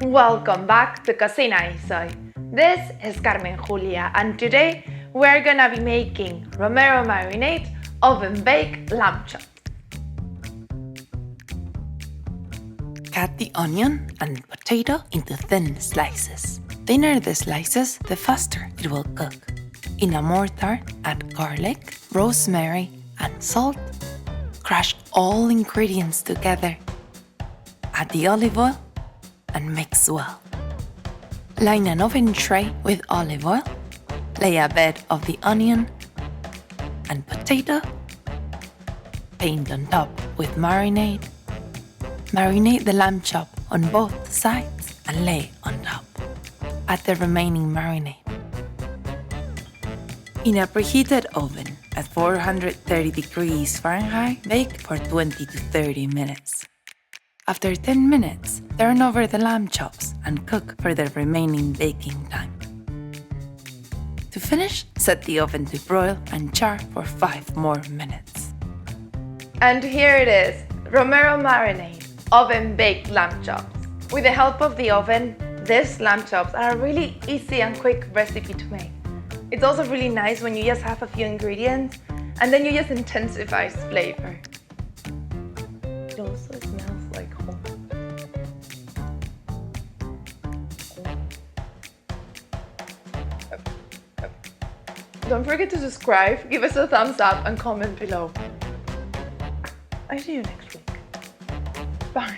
Welcome back to Cocina y Soy. This is Carmen Julia, and today we're gonna be making Romero Marinate oven-baked lamb chops. Cut the onion and potato into thin slices. Thinner the slices, the faster it will cook. In a mortar, add garlic, rosemary, and salt. Crush all ingredients together. Add the olive oil and mix well. Line an oven tray with olive oil. Lay a bed of the onion and potato. Paint on top with marinade. Marinate the lamb chop on both sides and lay on top. Add the remaining marinade. In a preheated oven at 430 degrees Fahrenheit, bake for 20 to 30 minutes. After 10 minutes, turn over the lamb chops and cook for the remaining baking time. To finish, set the oven to broil and char for 5 more minutes. And here it is, Romero Marinate oven-baked lamb chops. With the help of the oven, these lamb chops are a really easy and quick recipe to make. It's also really nice when you just have a few ingredients and then you just intensify flavor. It also smells like home. Don't forget to subscribe, give us a thumbs up and comment below. I see you next week. Bye.